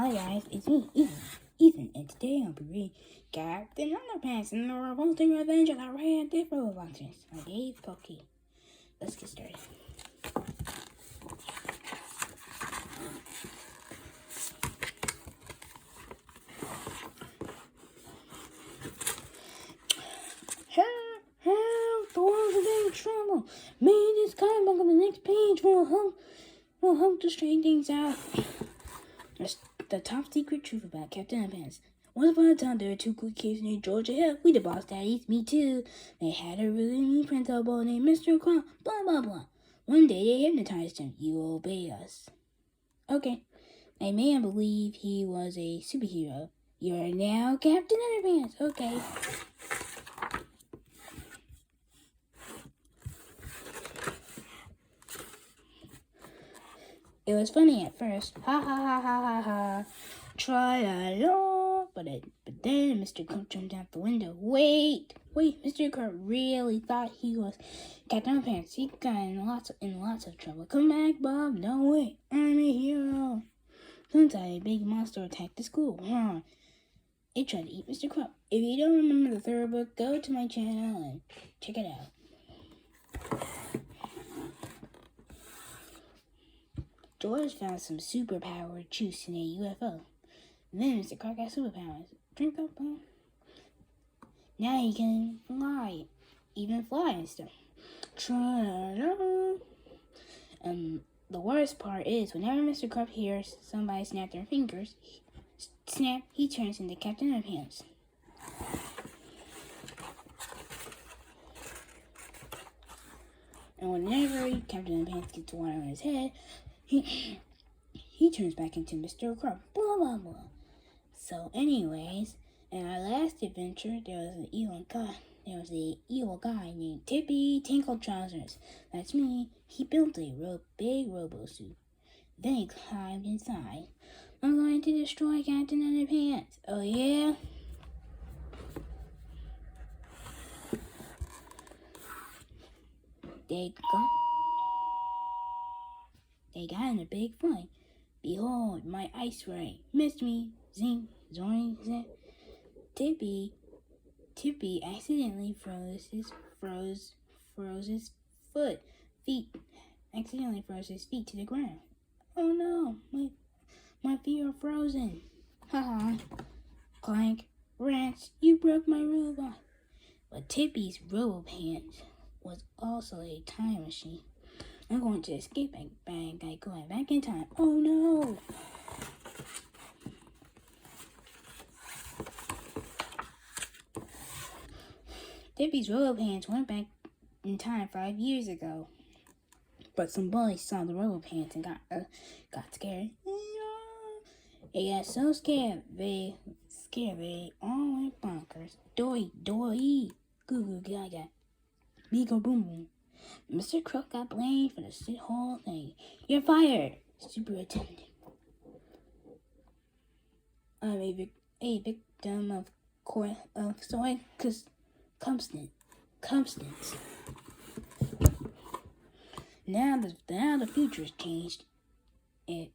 Hi guys, it's me, Ethan, and today I'll be reading Captain Underpants and the Revolting Revenge of the Radioactive Robots by Dave Pokey. Let's get started. Help, the world's in trouble. Maybe this comic book on the next page will help to straighten things out. There's the top secret truth about Captain Underpants. Once upon a time, there were two cool kids named George and Hell. We the boss daddies, me too. They had a really mean principal named Mr. Crumb, blah blah blah. One day they hypnotized him. You obey us. Okay. I made him believe he was a superhero. You're now Captain Underpants. Okay. It was funny at first. Ha ha ha ha ha ha. Try it all. But then Mr. Crumb jumped out the window. Wait, Mr. Crumb really thought he was Captain Underpants. He got in lots of trouble. Come back, Bob. No, wait. I'm a hero. Sometime a big monster attacked the school. It tried to eat Mr. Crumb. If you don't remember the third book, go to my channel and check it out. George found some superpowered juice in a UFO. Then Mr. Crumb got superpowers. Drink up, huh? Now he can fly. Even fly and stuff. The worst part is whenever Mr. Crumb hears somebody snap their fingers, he turns into Captain Underpants. And whenever Captain Underpants gets water on his head, he turns back into Mr. Crumb. Blah blah blah. So anyways, in our last adventure, there was an evil guy named Tippy Tinkle Trousers. That's me. He built a big robo suit. Then he climbed inside. I'm going to destroy Captain Underpants. Oh yeah? They got in a big fight. Behold, my ice ray. Missed me. Zing, zoing, zing. Tippy accidentally froze his feet to the ground. Oh no, my feet are frozen. Haha. Clank. Rats, you broke my robot. But Tippy's robo pants was also a time machine. I'm going to escape bang by going back in time. Oh no! Tippy's robo pants went back in time 5 years ago. But some bullies saw the robo pants and got scared. They got so scared they all went bonkers. Doi, goo goo gaga, beagle boom boom. Mr. Crook got blamed for the whole thing. You're fired, superintendent. I'm a victim of soy substance. Now the future's changed. Now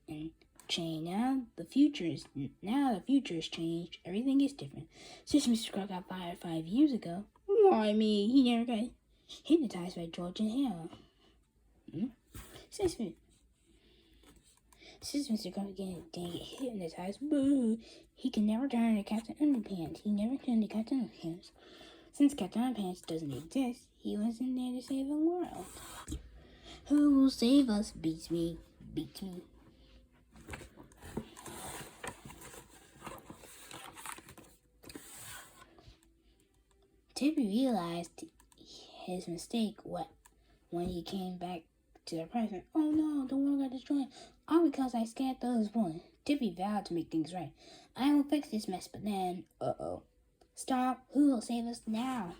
the future's changed. Everything is different. Since Mr. Crook got fired 5 years ago, why me? He never got hypnotized by George and Hell. Since Mr. Crumb didn't get hypnotized, boo, he can never turn into Captain Underpants. He never turned to Captain Underpants. Since Captain Underpants doesn't exist, he wasn't there to save the world. Who will save us? Beats me. Tippy realized his mistake when he came back to the present. Oh no, the world got destroyed. All because I scared those boys. Tippy vowed to make things right. I will fix this mess, but then, Stop. Who will save us now?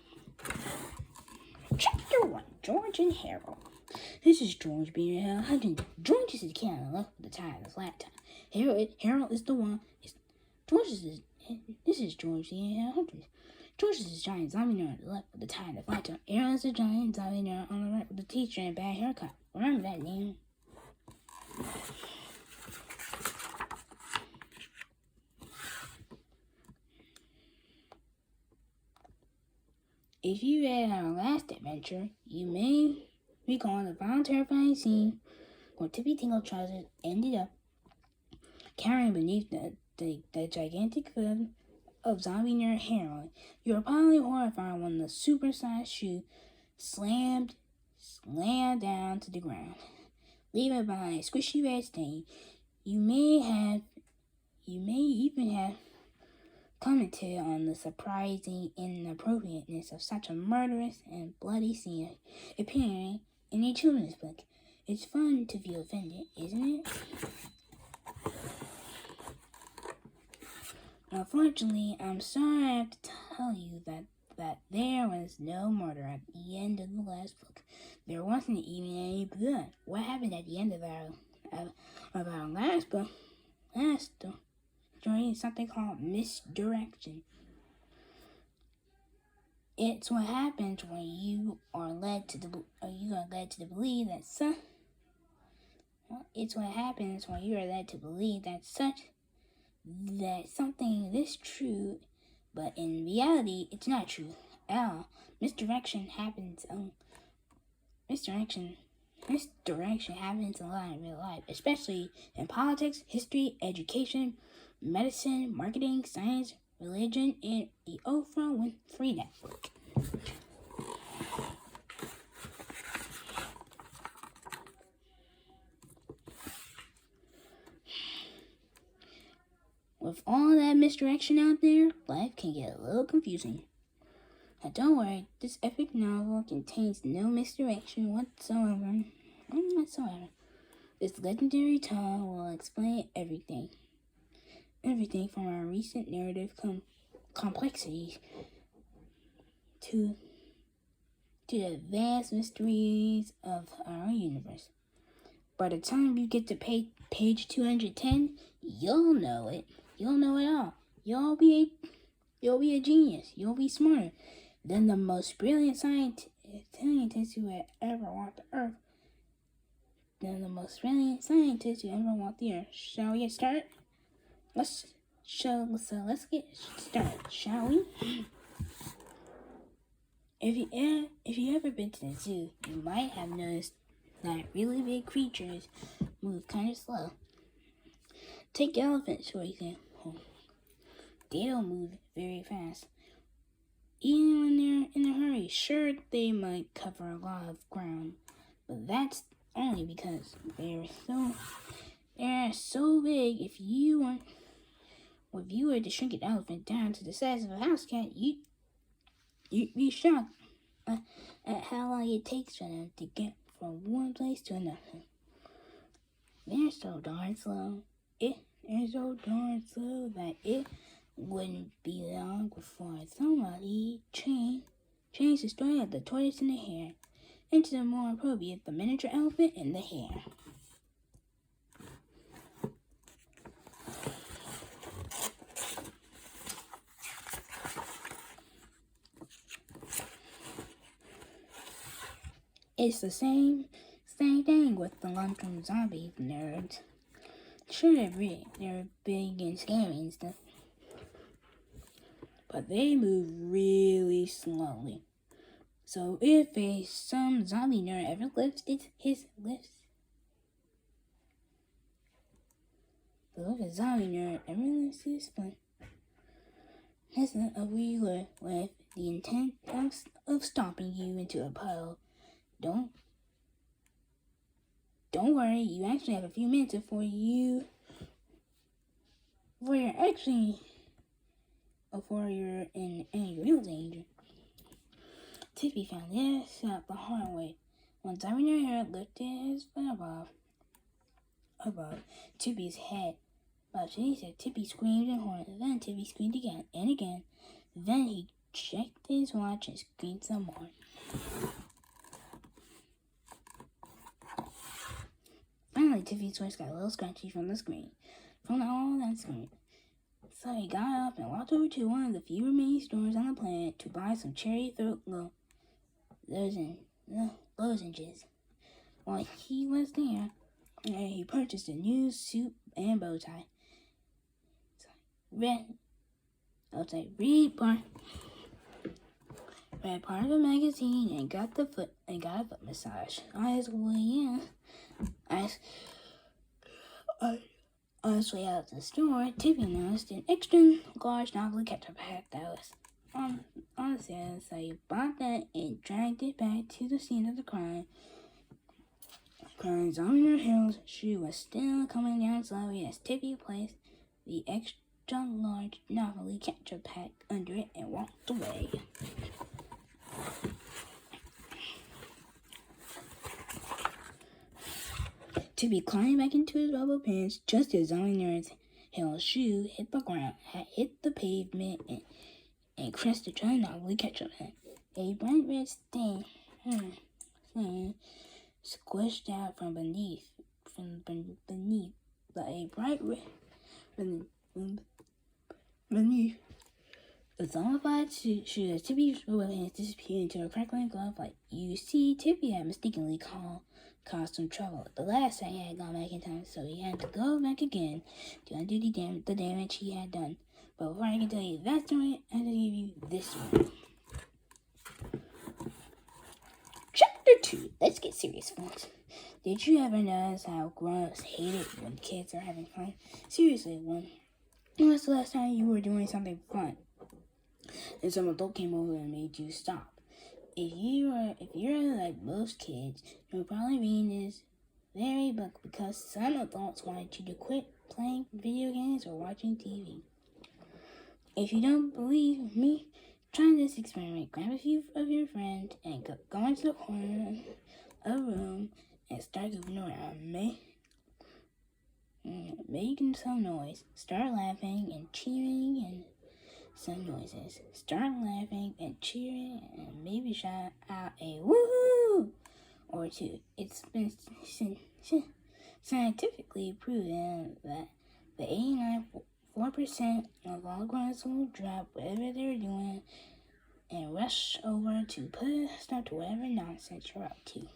Chapter 1, George and Harold. This is George being a hunting. George is the kid on the left with the tie and the flat tie. Harold is the one. This is George the hunter. George is a giant zombie nerd on the left with the tie and the flat top. Aaron is a giant zombie nerd on the right with the teacher and a bad haircut. Remember that name. If you read our last adventure, you may recall the violent, terrifying scene where Tippy Tingle Trousers ended up carrying beneath the gigantic hood of zombie nerd heroin. You were probably horrified when the supersized shoe slammed down to the ground, leaving behind a squishy red stain. You may even have commented on the surprising inappropriateness of such a murderous and bloody scene appearing in a children's book. It's fun to feel offended, isn't it? Unfortunately, I'm sorry I have to tell you that there was no murder at the end of the last book. There wasn't even any blood. What happened at the end of our last book? Story is something called misdirection. It's what happens when you are led to believe that It's what happens when you are led to believe that something is true, but in reality, it's not true at all. Misdirection happens a lot in real life, especially in politics, history, education, medicine, marketing, science, religion, and the Oprah Winfrey Network. With all that misdirection out there, life can get a little confusing. Now don't worry, this epic novel contains no misdirection whatsoever. This legendary tale will explain everything. Everything from our recent narrative complexities to the vast mysteries of our universe. By the time you get to page 210, you'll know it. You'll know it all. You'll be a genius. You'll be smarter than the most brilliant scientist who ever walked the earth. Shall we get started? Let's get started, shall we? If you ever been to the zoo, you might have noticed that really big creatures move kind of slow. Take elephants, for example. They don't move very fast. Even when they're in a hurry, sure, they might cover a lot of ground, but that's only because they're so big. If you were to shrink an elephant down to the size of a house cat, you'd be shocked at how long it takes for them to get from one place to another. They're so darn slow. That it wouldn't be long before somebody changed the story of the tortoise and the hare into the more appropriate, the miniature elephant and the hare. It's the same thing with the lunchroom zombie nerds. Sure, they're big and scary and stuff, but they move really slowly. So if some zombie nerd ever lifts a zombie nerd ever lifts his foot, that's not a wheeler with the intent of stomping you into a pile. Don't worry, you actually have a few minutes before you're in any real danger. Tippy found this out the hard way. When Zombie Nerd lifted his foot above Tippy's head, Tippy screamed and horned. Then Tippy screamed again and again. Then he checked his watch and screamed some more. Finally, Tiffy's voice got a little scratchy from all that screaming. So he got up and walked over to one of the few remaining stores on the planet to buy some cherry throat lozenges. While he was there, he purchased a new suit and bow tie. Read read part of a magazine, and got a foot massage. On his way out the store, Tippy noticed an extra large novelty ketchup pack that was on the sale, so he bought that and dragged it back to the scene of the crime. Crimes on her heels, she was still coming down slowly as Tippy placed the extra large novelty ketchup pack under it and walked away. Tippy climbed back into his rubber pants just as Zombie Hill's shoe hit the ground, hit the pavement, and crested the novelty ketchup pack. A bright red stain squished out from beneath, beneath the zombified shoe as Tippy's rubber pants disappeared into a crackling glove light. You see, Tippy had mistakenly caused some trouble the last time he had gone back in time, so he had to go back again to undo the damage he had done. But before I can tell you that story, I have to give you this one. Chapter 2. Let's get serious, folks. Did you ever notice how grown-ups hate it when kids are having fun? Seriously, when was the last time you were doing something fun and some adult came over and made you stop? If you're like most kids, you're probably reading this very book because some adults want you to quit playing video games or watching TV. If you don't believe me, try this experiment. Grab a few of your friends and go into the corner of a room and start moving around, making some noise. Start laughing and cheering and some noises. Start laughing and cheering and maybe shout out a woohoo or two. It's been scientifically proven that the 89.4% of all grown-ups will drop whatever they're doing and rush over to put a stop to whatever nonsense you're up to.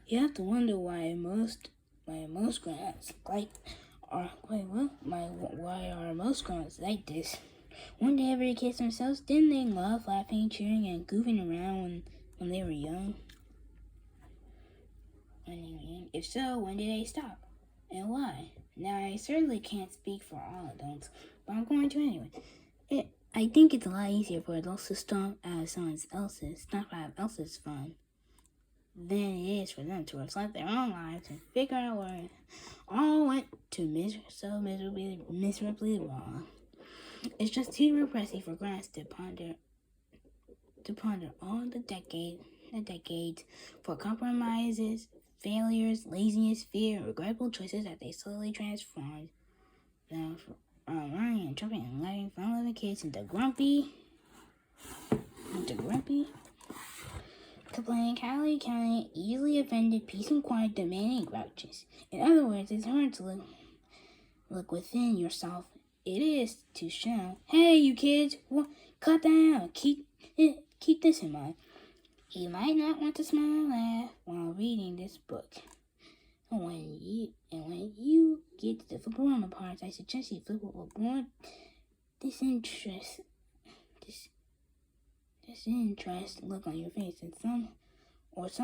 You have to wonder why most grown-ups why are most grown-ups like this? When they ever kiss themselves, didn't they love laughing, cheering, and goofing around when they were young? If so, when did they stop? And why? Now, I certainly can't speak for all adults, but I'm going to anyway. I think it's a lot easier for adults to stop out else's fun than it is for them to reflect their own lives and figure out where it all went so miserably wrong. It's just too repressive for grown-ups to ponder all the decades for compromises, failures, laziness, fear, and regrettable choices that they slowly transformed them from running and jumping and letting fun-loving kids into grumpy, complaining, counting, easily offended, peace and quiet, demanding grouches. In other words, it's hard to look within yourself. It is to show, hey, you kids, cut down. Keep this in mind. You might not want to smile and laugh while reading this book. And when you get to the flip-around parts, I suggest you flip it with more disinterest look on your face, and some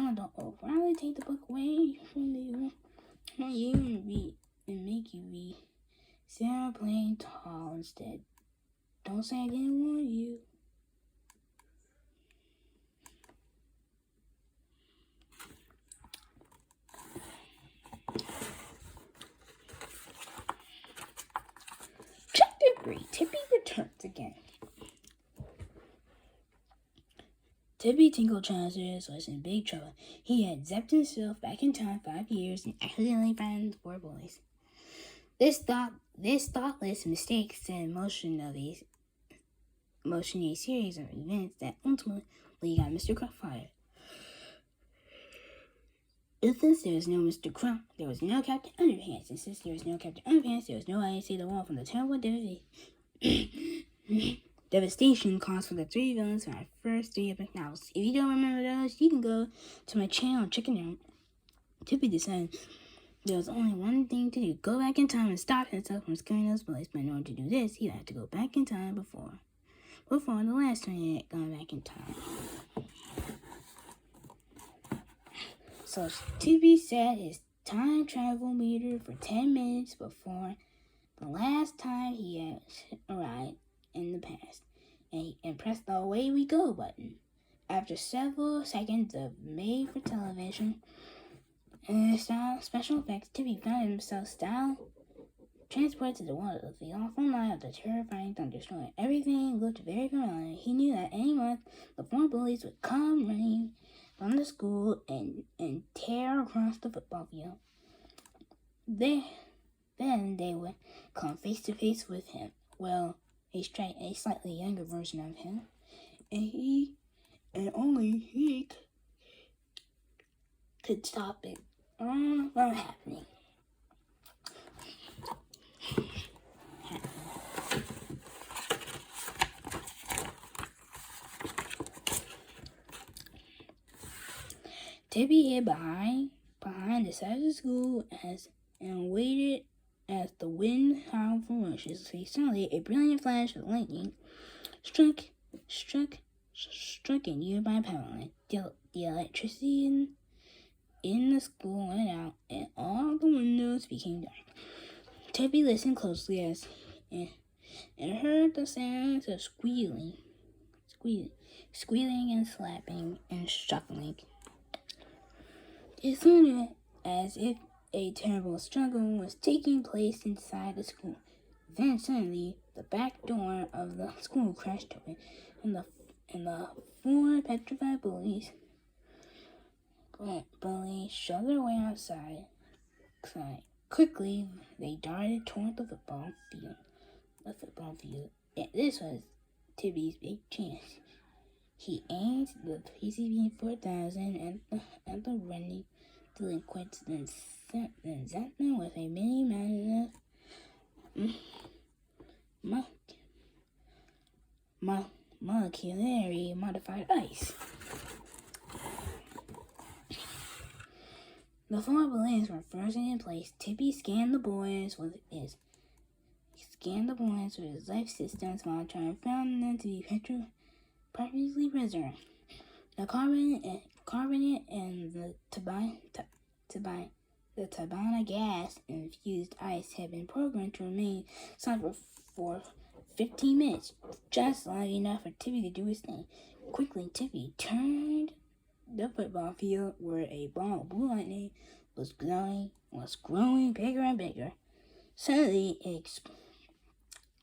adult will probably take the book away from you and make you read Sarah playing tall instead. Don't say I didn't warn you. Chapter 3. Tippy returns again. Tippy Tinkle Trousers was in big trouble. He had zapped himself back in time 5 years and accidentally frightened 4 boys. This thoughtless mistake set in motion a series of events that ultimately got Mr. Crump fired. And since there was no Mr. Crump, there was no Captain Underpants. And since there was no Captain Underpants, there was no way to save the world from the terrible devastation caused for the 3 villains from our first 3 epic novels. If you don't remember those, you can go to my channel and check it out. Tippy decided There was only one thing to do: go back in time and stop himself from scaring those bullies. But in order to do this, he'd have to go back in time before the last time he had gone back in time. So Tippy set his time travel meter for 10 minutes before the last time he had arrived in the past, and pressed the away we go button. After several seconds of made-for-television and special effects, Tippy found himself transported to the world of the awful night of the terrifying thunderstorm. Everything looked very familiar. He knew that any month the 4 bullies would come running from the school and tear across the football field. Then they would come face to face with him. Well, a slightly younger version of him, and only he could stop it from happening. Tippy hid behind the side of the school and waited as the wind howled ferociously. Suddenly, a brilliant flash of lightning struck a nearby power line. The electricity in the school went out, and all the windows became dark. Tippy listened closely and heard the sounds of squealing and slapping and shuffling. It sounded as if a terrible struggle was taking place inside the school. Then suddenly, the back door of the school crashed open, and the 4 petrified bullies shoved their way outside. Quickly, they darted toward the football field. Yeah, this was Tippy's big chance. He aimed the PCB 4000 at the running delinquents, then zapped them with a mini mountain of molecularly modified ice. The 4 balloons were frozen in place. Tippy scanned the boys with his life systems monitor and found them to be perfectly preserved. The carbonate and the Tabana gas infused ice had been programmed to remain silent for 15 minutes, just long enough for Tippy to do his thing. Quickly, Tippy turned the football field where a ball of blue lightning was growing bigger and bigger. Suddenly, it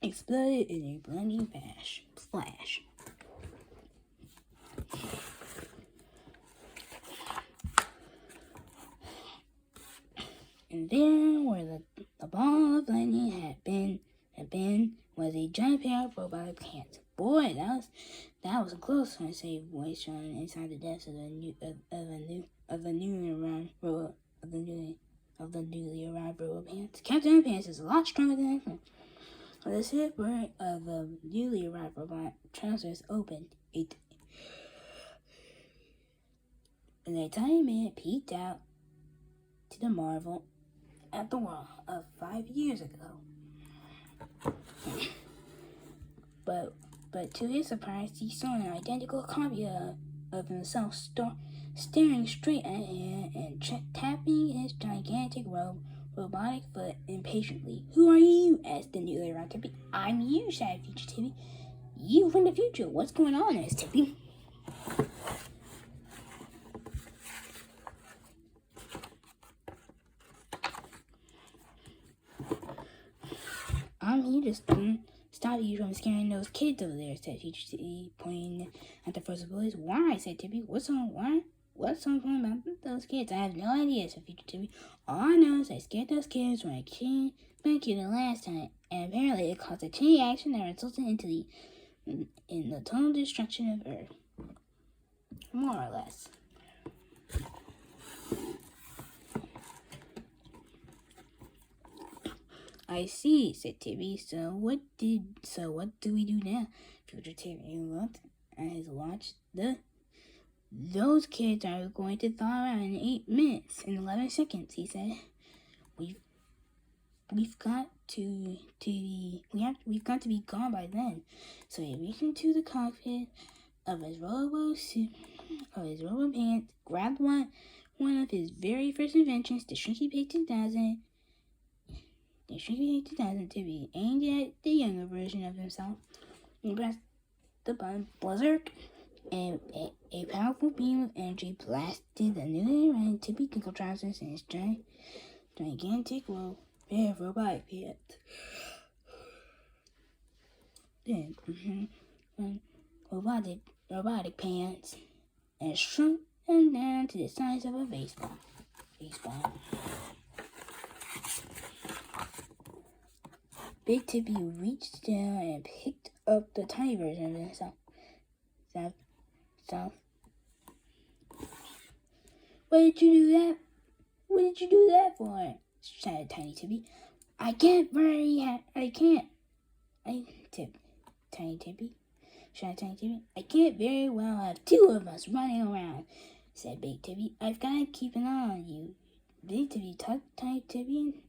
exploded in a blinding flash. And there, where the ball of lightning had been, was a giant pair of robotic hands. Boy, that was close, I say, voice shone inside the depths of the newly arrived robo pants. Captain Underpants is a lot stronger than I thought. The zipper of the newly arrived robot trousers opened. And a tiny man peeked out to the marvel at the world of 5 years ago. But to his surprise, he saw an identical copy of himself staring straight at him and tapping his gigantic robotic foot impatiently. "Who are you?" asked the newly arrived Tippy. "I'm you," shouted future Tippy. "You from the future. What's going on?" asked Tippy. "I'm here to stop you from scaring those kids over there," said future Tippy, pointing at the frozen bullies. "Why?" said Tippy. What's so fun about those kids?" "I have no idea," said future Tippy. "All I know is I scared those kids when I came back here the last time, and apparently it caused a chain reaction that resulted in the total destruction of Earth. More or less." "I see," said Tippy. So what do we do now?" Future Tippy looked at his watch. "Those kids are going to thaw out in 8 minutes and 11 seconds," he said. we've got to be gone by then. So he reached into the cockpit of his robo pants, grabbed one of his very first inventions, the Shrinky Pig 2000. The Shrinky Pig 2000 to be aimed at the younger version of himself. He pressed the button, Blizzard, and a powerful beam of energy blasted the newly invented Tippy Tinkle trousers in his gigantic robotic pants. Then, robotic pants, and shrunk them down to the size of a baseball. Big Tippy reached down and picked up the tiny version of himself. What did you do that for? Shouted Tiny Tippy. Tiny Tippy. Shouted Tiny Tippy. I can't very well have two of us running around, said Big Tippy. I've got to keep an eye on you. Big Tippy tucked Tiny Tippy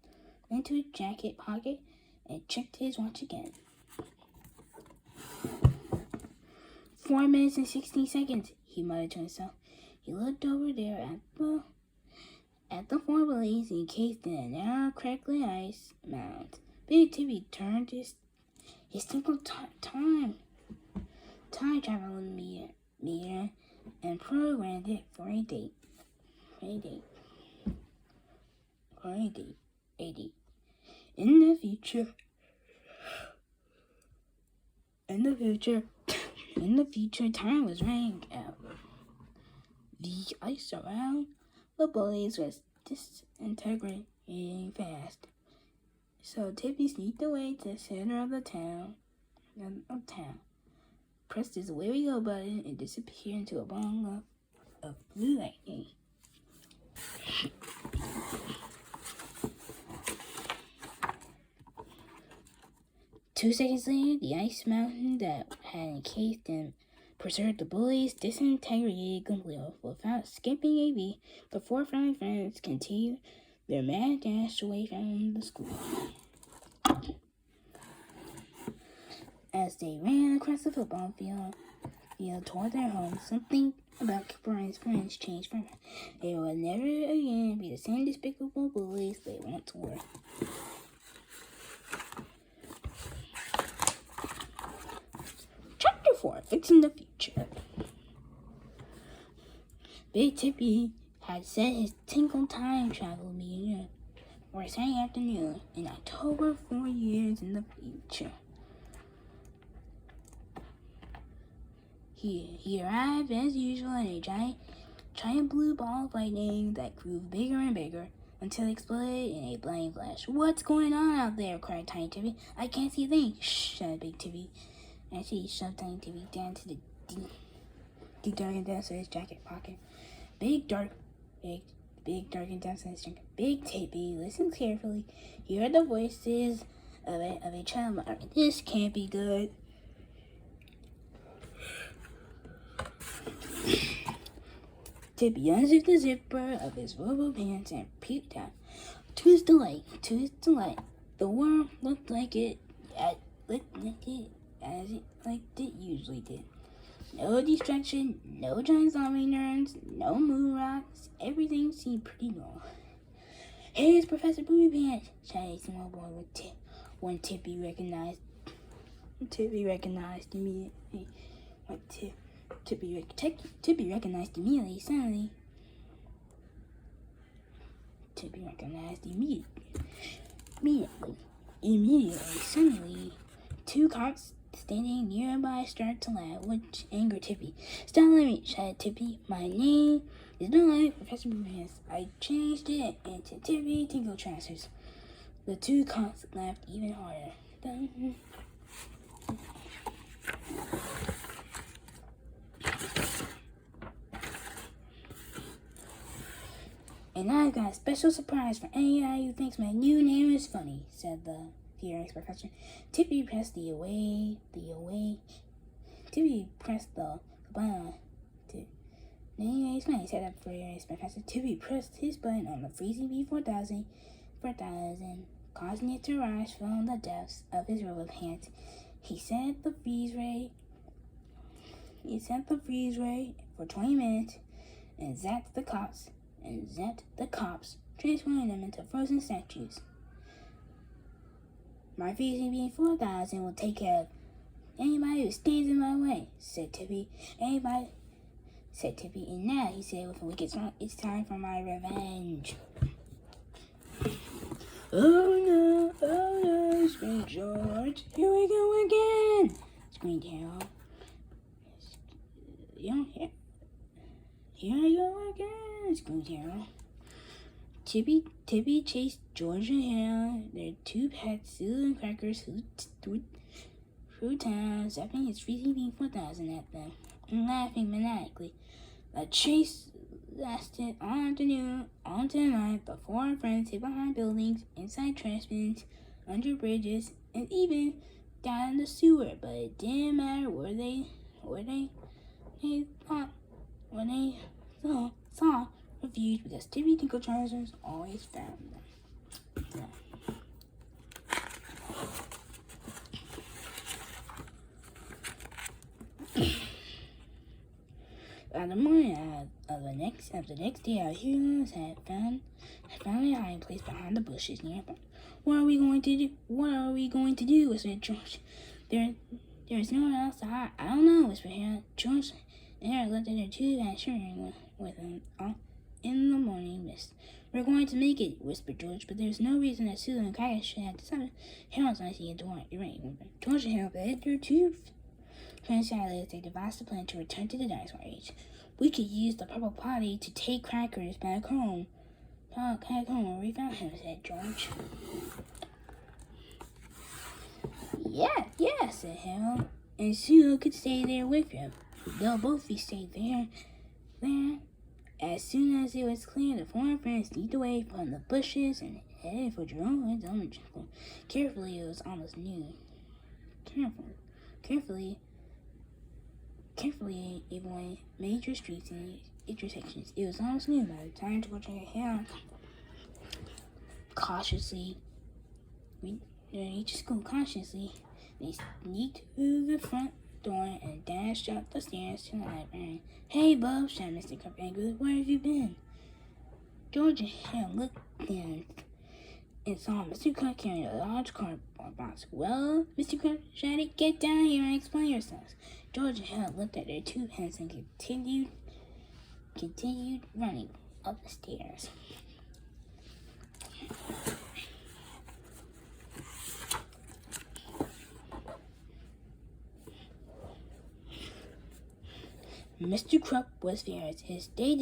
into his jacket pocket and checked his watch again. 4 minutes and 16 seconds, he muttered to himself. He looked over there at the four blades encased in a narrow, crackling ice mound. Big Tippy turned his simple time travel meter and programmed it for a date. In the future, time was running out. The ice around the blades was disintegrating fast. So Tippy sneaked away to the center of the town, pressed his where go button, and disappeared into a ball of blue lightning. Two seconds later, the ice mountain that had encased and preserved the bullies disintegrated completely. Without skipping a beat, the four friendly friends continued their mad dash away from the school. As they ran across the football field toward their home, something about Cooper and his friends changed for them. They would never again be the same despicable bullies they once were. Chapter 4, Fixing the Future. Big Tippy had set his Tinkle time travel meter for Saturday afternoon in October 4 years in the future. He arrived as usual in a giant blue ball of lightning that grew bigger and bigger until it exploded in a blinding flash. What's going on out there? Cried Tiny Tippy. I can't see a thing. Shh, shouted Big Tippy. As he shoved Tiny Tippy down to the deep dark and dense in his jacket pocket. Big dark and dense in his jacket. Big Tippy listened carefully. He heard the voices of a child muttering, "This can't be good." Tippy unzipped the zipper of his robo pants and peeked out. To his delight, the world looked like it usually did. No destruction, no giant zombie nerds, no moon rocks. Everything seemed pretty normal. "Hey, it's Professor Booby Pants!" shouted a small boy when Tippy recognized immediately. Tippy recognized immediately. Suddenly, two cops standing nearby started to laugh, which angered Tippy. "Stop laughing!" shouted Tippy. "My name is not Professor Boomerang. I changed it into Tippy Tinkle Trousers." The two cops laughed even harder. "And I've got a special surprise for anybody who thinks my new name is funny," said the furious professor. Tippy pressed the button. Name is funny, said the furious professor. Tippy pressed his button on the freezing B4000. 4,000, causing it to rise from the depths of his robo pants. He set the freeze rate for 20 minutes and zapped the cops, transforming them into frozen statues. My freezing being 4,000 will take care of anybody who stands in my way, said Tippy. And now, he said with a wicked smile, it's time for my revenge. Oh no, screamed George. Here we go again, screamed Harold. Here I go again, screamed Harold. Tippy chased George and Harold, their two pets, Sue and Crackers, through town, zapping his freezing beam 4,000 at them, and laughing maniacally. The chase lasted all afternoon, all into the night. The four friends hid behind buildings, inside trash bins, under bridges, and even down in the sewer. But it didn't matter where they saw refuge, because Tippy Tinkle Trousers always found them. Yeah. On the morning of the next day, our heroes had found a hiding place behind the bushes nearby. What are we going to do? Whispered George. There's nowhere else to hide. I don't know, whispered Harold. George and Harold looked at their two and shivering with them all in the morning mist. We're going to make it, whispered George, but there's no reason that Sue and Crackers should have decided. Harold's nice to get to You're right. George and Harold led their two friends as they devised a plan to return to the dinosaur age. We could use the purple potty to take Crackers back home. Back home where we found him, said George. Yeah, said Harold. And Sue could stay there with him. They'll both be safe there. As soon as it was clear, the four friends sneaked away from the bushes and headed for Jerome's elementary school. Carefully, it was almost noon. Carefully avoiding major streets and intersections. It was almost noon by the time George and Harold cautiously reached school. Cautiously, they sneaked through the front door and dashed up the stairs to the library. Hey, Bub, shouted Mr. Crump angrily. Where have you been? George and Harold looked down and saw Mr. Crump carrying a large cardboard box. Well, Mr. Crump shouted, get down here and explain yourselves. George and Harold looked at their two pets and continued running up the stairs. Mr. Crump was furious. His day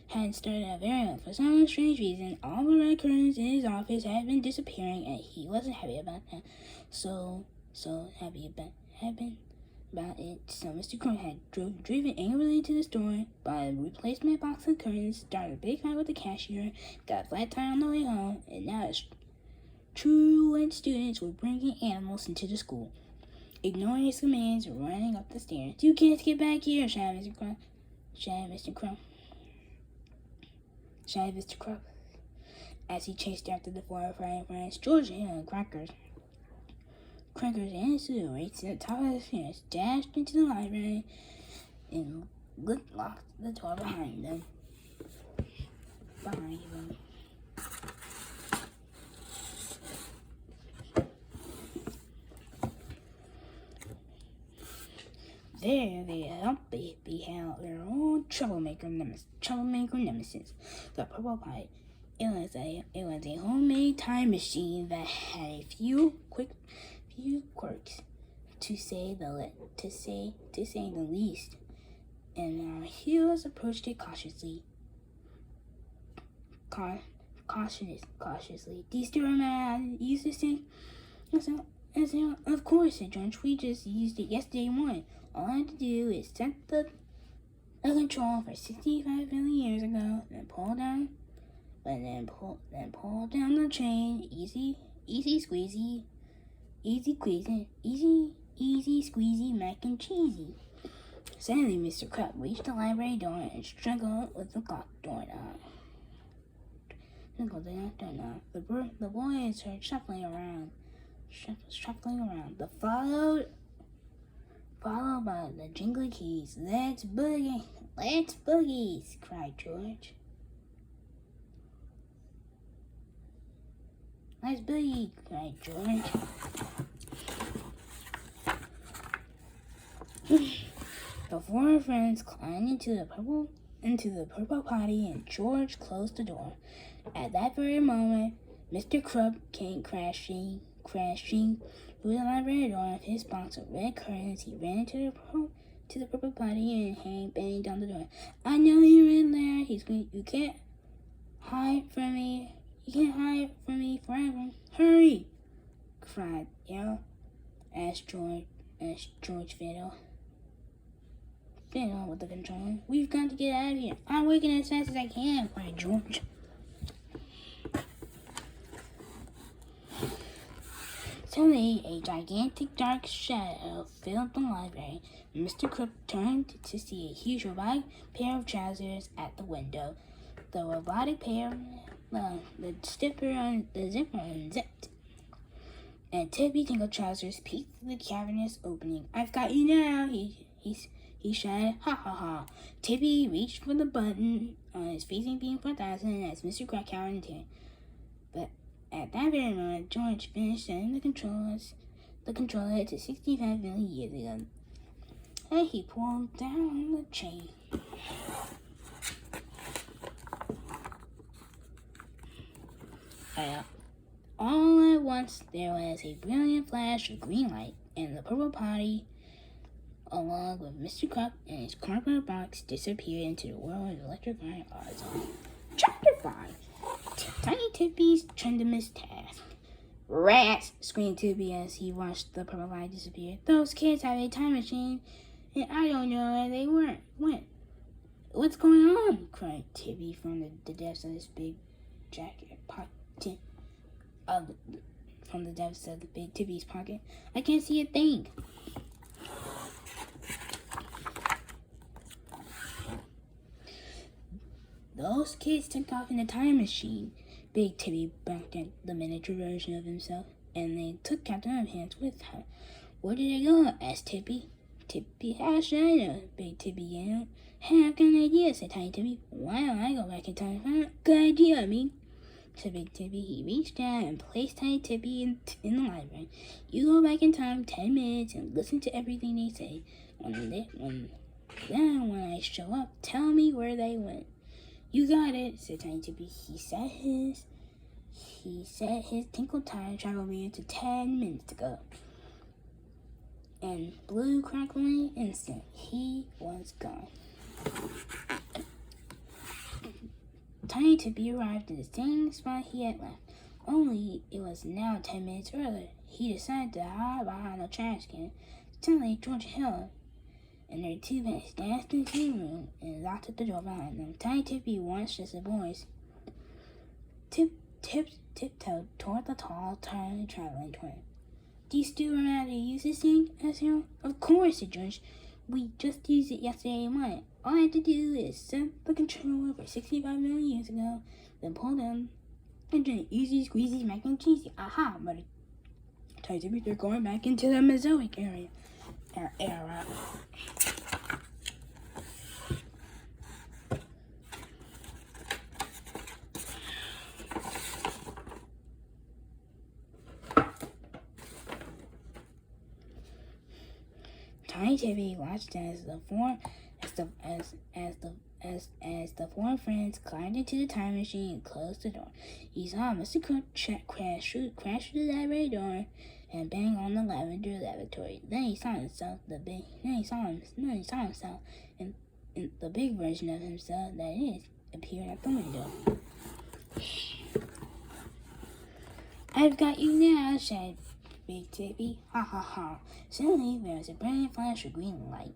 hadn't started out very well. For some strange reason, all the red curtains in his office had been disappearing, and he wasn't happy about that. So Mr. Crump had driven angrily to the store, bought a replacement box of curtains, started a big fight with the cashier, got a flat tire on the way home, and now his truant students were bringing animals into the school. Ignoring his commands, running up the stairs. You can't get back here, shouted Mr. Crump. Shouted Mr. Crump. As he chased after the four fighting friends, George and Crackers and Sue raced to the top of the stairs, dashed into the library, and locked the door behind them. There they beheld their old troublemaker nemesis, the purple pipe. It was a homemade time machine that had a few quirks, to say the least. And our heroes approached it cautiously. Do you still remember how to use this thing? Of course, said George. We just used it yesterday morning. All I had to do is set the control for 65 million years ago, then pull down the chain. Easy squeezy, easy squeezy, mac and cheesy. Suddenly, Mr. Crump reached the library door and struggled with the locked doorknob. Twinkle the afternoon. The boys heard shuffling around. Followed by the jingly keys. Let's boogie! Let's boogie! Cried George. Let's boogie! Cried George. The four friends climbed into the purple potty, and George closed the door. At that very moment, Mr. Crump came crashing through the library door with his box of red curtains. He ran to the purple potty, and Hank banged on the door. "I know you're in there," he squeaked. "You can't hide from me. You can't hide from me forever. Hurry!" cried as George fiddled with the controller. "We've got to get out of here. I'm working as fast as I can," cried George. Suddenly, a gigantic dark shadow filled the library. Mr. Crook turned to see a huge robotic pair of trousers at the window. The robotic pair, the zipper unzipped, and Tippy Tinkle trousers peeked through the cavernous opening. "I've got you now!" He shouted. "Ha ha ha!" Tippy reached for the button on his facing beam 4000 as Mr. Crook cowered into it. But at that very moment, George finished setting the controller to 65 million years ago. And he pulled down the chain. All at once, there was a brilliant flash of green light, and the purple potty, along with Mr. Crook and his cardboard box, disappeared into the world of electrifying ozone. Chapter 5. Tiny Tippy's Tremendous Task. "Rats!" screamed Tippy as he watched the purple light disappear. "Those kids have a time machine, and I don't know where they went. What's going on?" cried Tippy from the depths of his big jacket pocket. From the depths of the big Tippy's pocket. "I can't see a thing." "Those kids took off in a time machine." Big Tippy backed at the miniature version of himself, and they took Captain Underpants with her. "Where did they go?" asked Tippy. "Tippy, how should I know?" Big Tippy yelled. "Hey, I've got an idea," said Tiny Tippy. "Why don't I go back in time? Good idea, said Big Tippy. He reached down and placed Tiny Tippy in the library. "You go back in time 10 minutes and listen to everything they say. When I show up, tell me where they went." "You got it," said Tiny Tippy. He set his tinkle time travel meter to 10 minutes to go. And blue crackling instant, he was gone. Tiny Tippy arrived at the same spot he had left, only it was now 10 minutes earlier. He decided to hide behind a trash can. Suddenly, George Hill and their two pets danced into the room and locked the door behind them. Tiny Tippy watched as the boys tiptoed toward the tall, tiny traveling toy. "Do you still remember how to use this thing?" asked Harold. "Of course," said George. "We just used it yesterday morning. All I have to do is set the controller for 65 million years ago, then pull down and do easy squeezy mac and cheesy. Aha!" But Tiny Tippy, they're going back into the Mesozoic era. Tiny Tippy watched as the four friends climbed into the time machine and closed the door. He saw Mr. Crook crash through the library door and bang on the lavender lavatory. Then he saw himself in the big version of himself that is appeared at the window. "I've got you now," said Big Tippy. "Ha ha ha!" Suddenly there was a brilliant flash of green light,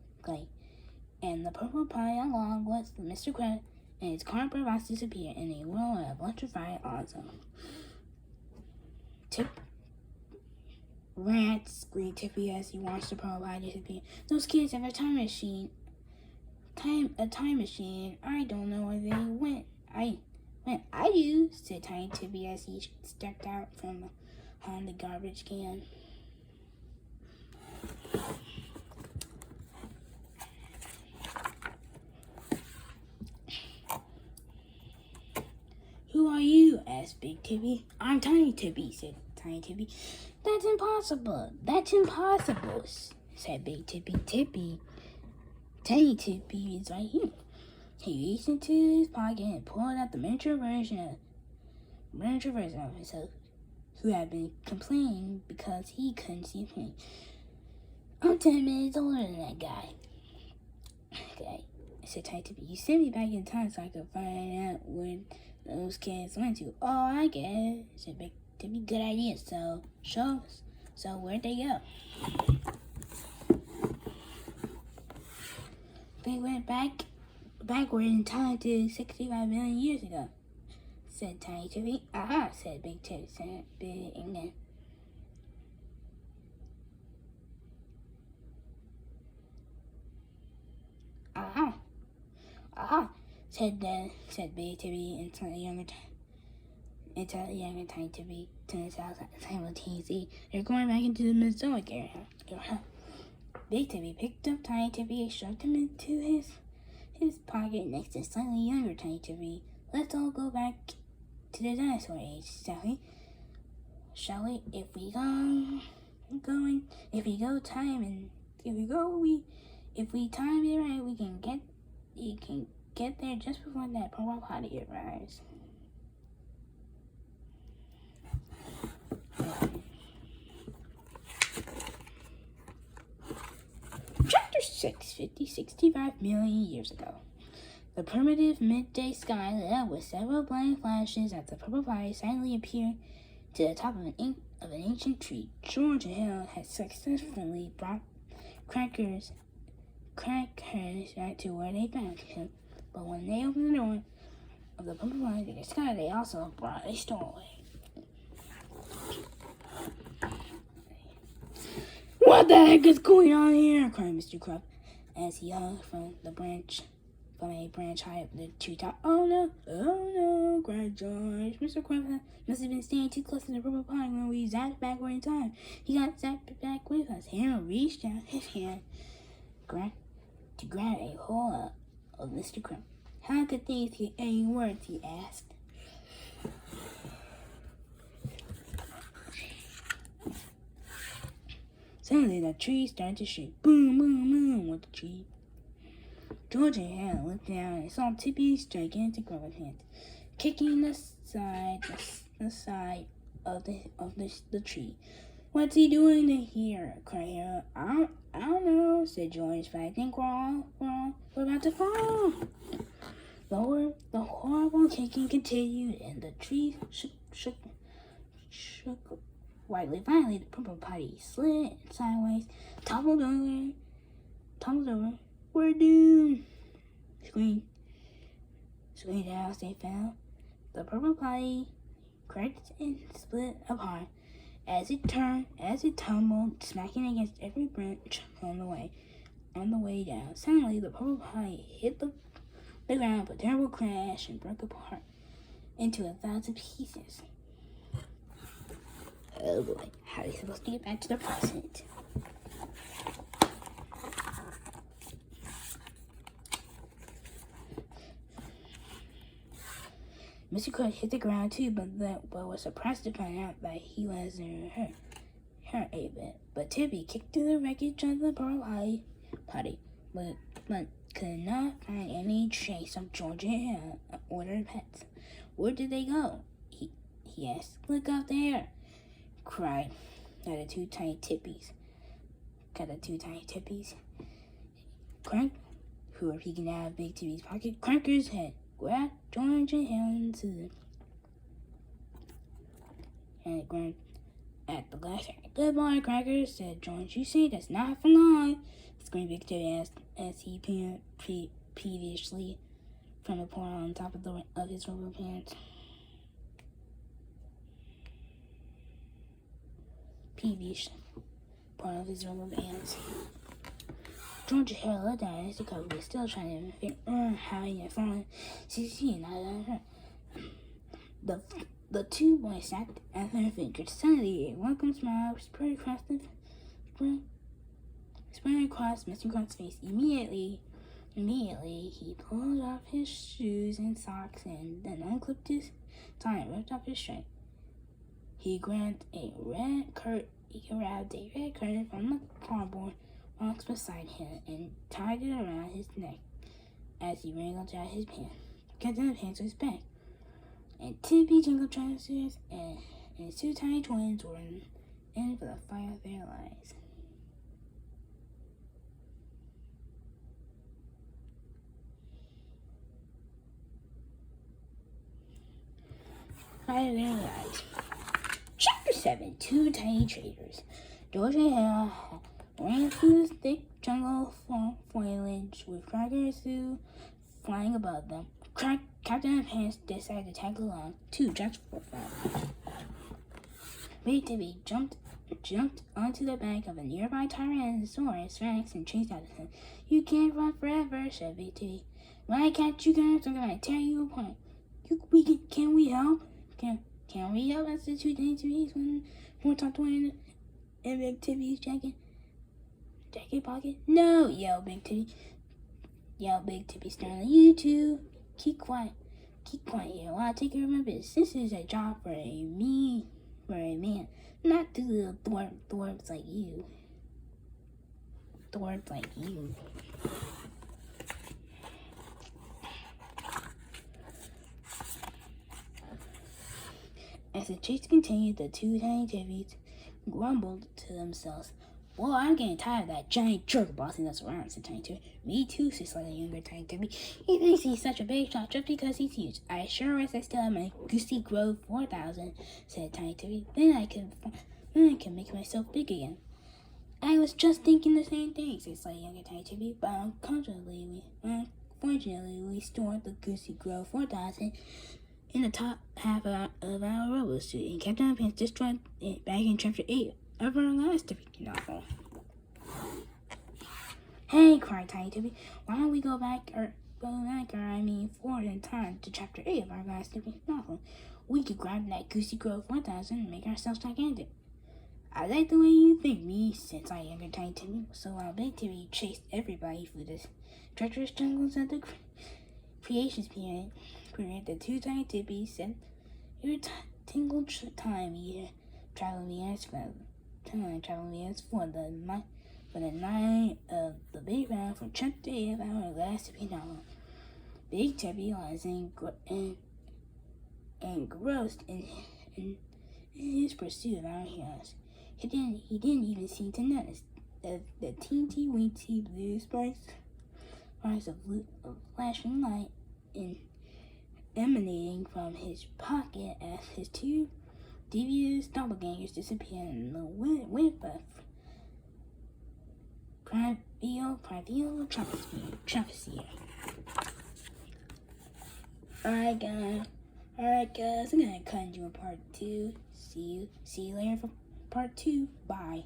and the purple pie, along with Mr. Crook and his cardboard box, disappeared in a whirl of electrified ozone. "Rats!" screamed Tippy as he watched the purple pie disappear. "Those kids have a time machine. I don't know where they went. I do, said Tiny Tippy as he stepped out from behind the garbage can. Who are you? Asked Big Tippy. I'm Tiny Tippy, said Tiny Tippy. That's impossible. That's impossible, said Big Tippy. Tiny Tippy is right here. He reached into his pocket and pulled out the miniature version of himself, who had been complaining because he couldn't see him. I'm 10 minutes older than that guy. Okay, said Tiny Tippy. You sent me back in time so I could find out where those kids went to. Oh, I guess, said Big Tippy. Good idea. So, show us. So, where'd they go? They went backward in time to 65 million years ago, said Tiny Tippy. Aha, said Big Tippy. Said Big England. Aha, said Big Tippy until the younger Tiny Tippy to his house simultaneously. They're going back into the Mesozoic era. Big Tippy picked up Tiny Tippy and shoved him into his pocket next to slightly younger Tiny Tippy. Let's all go back to the dinosaur age, shall we? If we time it right, we can get there just before that purple potty arrives. Chapter 6, 65 million years ago. The primitive midday sky lit up with several blinding flashes as the purple potty silently appeared to the top of an ancient tree. George Hill had successfully brought crackers back to where they found him. But when they opened the door of the purple potty to the sky, they also brought a stowaway. What the heck is going on here? Cried Mr. Crab as he hung from a branch high up the treetop. Oh no, cried George. Mr. Crab must have been staying too close to the purple potty when we zapped backward in time. He got zapped back with us. Harold reached out his hand to grab a hold of Mr. Crab. How could things get any worse? He asked. Suddenly, the tree started to shake. Boom, boom, boom, went the tree. George and Hannah looked down and saw Tippy's gigantic rubber hands kicking the side of the tree. What's he doing in here? Cried Hannah. I don't know, said George, but I think we're about to fall. The horrible kicking continued, and the tree shook widely. Finally, the purple potty slid sideways, toppled over. We're doomed! Screamed out as they fell. The purple potty cracked and split apart as it tumbled, smacking against every branch on the way down. Suddenly, the purple potty hit the ground with a terrible crash and broke apart into 1,000 pieces. Oh boy, how are they supposed to get back to the present? Mr. Crab hit the ground too, but was surprised to find out that he wasn't hurt a bit. But Tippy kicked through the wreckage of the purple potty, but could not find any trace of George and or their pets. Where did they go? He asked. Look up there, cried the two tiny tippies. Crank, who were peeking out of Big Tippy's pocket. Cranker's head grabbed George and Helen and ground at the last second. Good boy, Cracker, said George. You say that's not for long, screamed Big Tippy as he peered peevishly from the pole on top of his rubber pants. Peevish part of his rubber bands. George had looked down as the coat was still trying to figure out how he had fallen. See, not unhurt. The two boys sat at their fingers. Suddenly, a welcome smile spread across Mr. Grunt's face. Immediately, he pulled off his shoes and socks and then unclipped his tie and ripped off his shirt. He grabbed a red curtain from the cardboard box beside him and tied it around his neck as he wriggled out his pants. Captain Underpants was back, and Tippy, Jingle Trousers, and his two tiny twins were in for the fight of their lives. Fight of their lives. Chapter 7, Two Tiny Traitors. George and Hale ran through the thick jungle foliage with Cracker Sue flying above them. Captain Underpants decided to tag along, too, just for fun. Big Tippy jumped onto the back of a nearby Tyrannosaurus Rex and chased after him. "You can't run forever," said Big Tippy. "When I catch you guys, I'm gonna tear you apart. Can we help? Can we help?" asked the two tiny Tippies when talked to one in Big Tippy's jacket pocket. "No!" yelled Big Tippy sternly. "You two, keep quiet here while I take care of my business. This is a job for a man, not two little dwarves like you. As the chase continued, the two tiny Tippies grumbled to themselves. "Well, I'm getting tired of that giant jerk bossing us around," said Tiny Tippy. "Me too," said slightly younger Tiny Tippy. "He thinks he's such a big shot just because he's huge. I sure wish I still have my Goosey Grove 4000, said Tiny Tippy. Then I can make myself big again." "I was just thinking the same thing," said slightly younger Tiny Tippy. "But unfortunately, we stored the Goosey Grove 4000 in the top half of our robo suit, and Captain Underpants destroyed it back in Chapter 8 of our last Tippy novel." "Hey," cried Tiny Tippy, "why don't we go back forward in time to Chapter 8 of our last Tippy novel? We could grab that Goosey Grove 4000 and make ourselves gigantic." "I like the way you think, me," said slightly younger Tiny Tippy. So while Big Tippy chased everybody through the treacherous jungles of the creation period, the two tiny Tippies said your tingle time here travel means for the night of the big round for Chapter 8 of our last Tippy novel. Big Tippy was engrossed in his pursuit of our heroes. He didn't even seem to notice the teensy weensy blue sparks of flashing light emanating from his pocket as his two devious doppelgangers disappeared in the whiff of primeval troposphere. Alright guys, I'm gonna cut into a part 2. See you later for part 2. Bye.